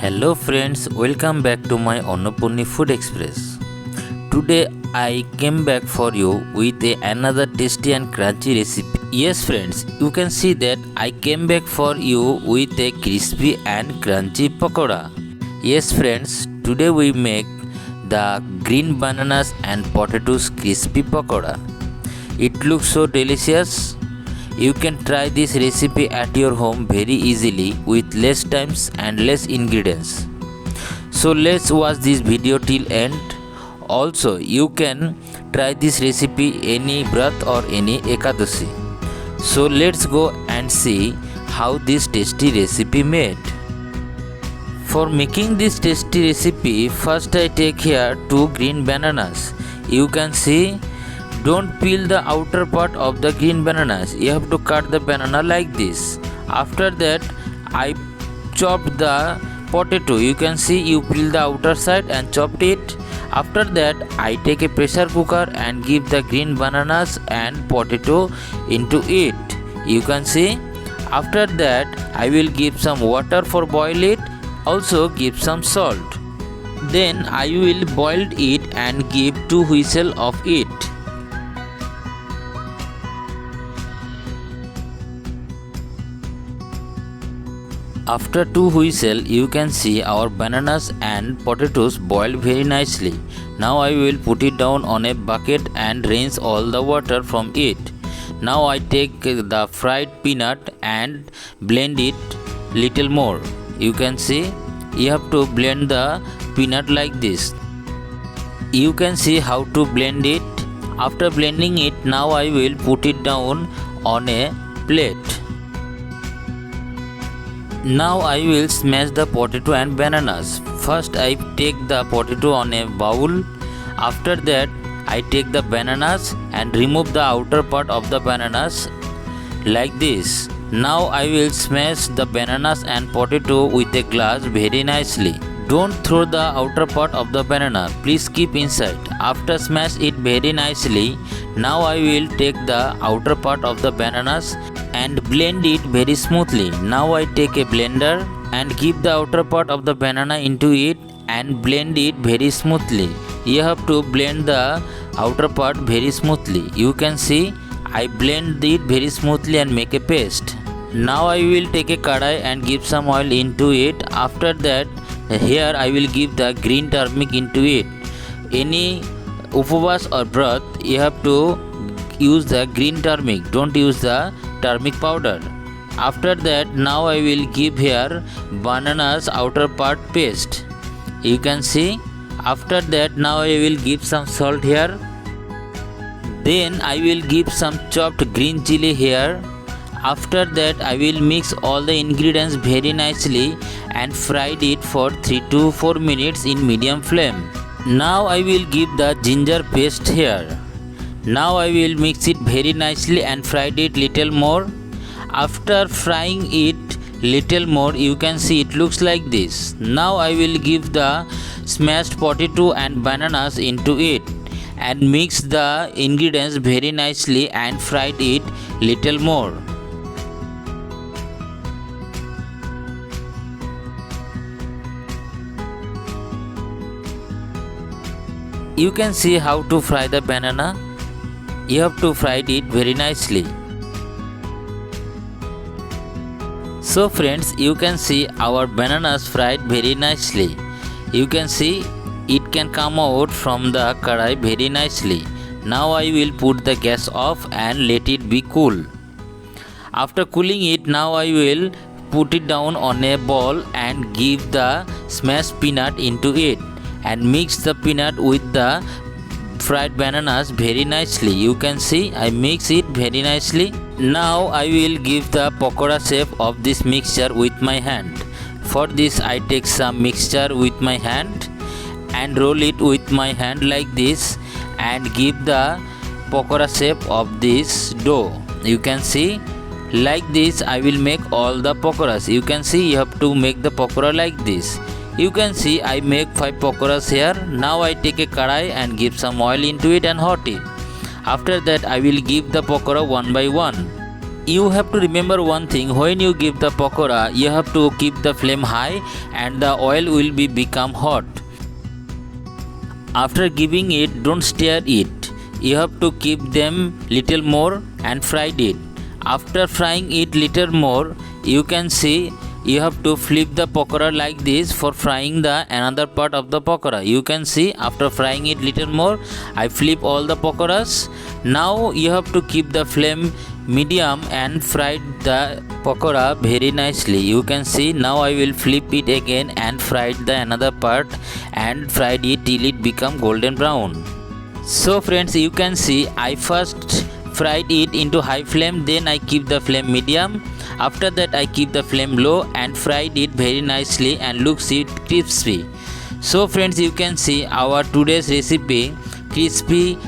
Hello friends, welcome back to my Annapurni Food Express. Today I came back for you with another tasty and crunchy recipe. Yes friends, you can see that I came back for you with a crispy and crunchy pakoda. Yes friends, today we make the green bananas and potatoes crispy pakoda. It looks so delicious. You can try this recipe at your home very easily with less times and less ingredients. So let's watch this video till end. Also, you can try this recipe any Vrat or any Ekadashi. So let's go and see how this tasty recipe made. For making this tasty recipe, first I take here 2 green bananas. You can see, don't peel the outer part of the green bananas. You have to cut the banana like this. After that, I chopped the potato. You can see, you peel the outer side and chopped it. After that, I take a pressure cooker and give the green bananas and potato into it. You can see. After that, I will give some water for boil it. Also give some salt. Then I will boil it and give 2 whistles of it. After 2 whistles, you can see our bananas and potatoes boiled very nicely. Now I will put it down on a bucket and rinse all the water from it. Now I take the fried peanut and blend it little more. You can see, you have to blend the peanut like this. You can see how to blend it. After blending it, now I will put it down on a plate. Now I will smash the potato and bananas. First I take the potato on a bowl. After that I take the bananas and remove the outer part of the bananas like this. Now I will smash the bananas and potato with a glass very nicely. Don't throw the outer part of the banana. Please keep inside. After smash it very nicely, now I will take the outer part of the bananas and blend it very smoothly. Now I take a blender and give the outer part of the banana into it and blend it very smoothly. You have to blend the outer part very smoothly. You can see I blend it very smoothly and make a paste. Now I will take a kadai and give some oil into it. After that, here I will give the green turmeric into it. Any upavas or vrat, you have to use the green turmeric. Don't use the turmeric powder. After that, now I will give here bananas outer part paste. You can see. After that, now I will give some salt here. Then I will give some chopped green chili here. After that, I will mix all the ingredients very nicely and fried it for 3 to 4 minutes in medium flame. Now I will give the ginger paste here. Now I will mix it very nicely and fried it little more. After frying it little more, you can see it looks like this. Now I will give the smashed potato and bananas into it and mix the ingredients very nicely and fried it little more. You can see how to fry the banana. You have to fry it very nicely. So friends, you can see our bananas fried very nicely. You can see it can come out from the kadai very nicely. Now I will put the gas off and let it be cool. After cooling it, now I will put it down on a bowl and give the smashed peanut into it and mix the peanut with the fried bananas very nicely. You can see I mix it very nicely. Now I will give the pakoda shape of this mixture with my hand. For this I take some mixture with my hand and roll it with my hand like this and give the pakoda shape of this dough. You can see like this I will make all the pakoras. You can see you have to make the pakora like this. You can see I make 5 pakoras here. Now I take a kadai and give some oil into it and hot it. After that I will give the pakora one by one. You have to remember one thing, when you give the pakoda, you have to keep the flame high and the oil will become hot. After giving it, don't stir it. You have to keep them little more and fried it. After frying it little more, you can see you have to flip the pakoda like this for frying the another part of the pakoda. You can see after frying it little more, I flip all the pakodas. Now you have to keep the flame medium and fried the pakoda very nicely. You can see now I will flip it again and fried the another part and fried it till it become golden brown. So friends, you can see I first fried it into high flame, then I keep the flame medium. After that I keep the flame low and fried it very nicely and looks it crispy. So friends, you can see our today's recipe crispy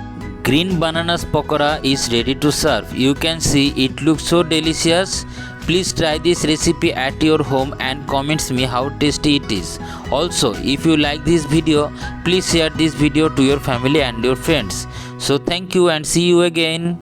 green bananas pakoda is ready to serve. You can see it looks so delicious. Please try this recipe at your home and comments me how tasty it is. Also, if you like this video, please share this video to your family and your friends. So thank you and see you again.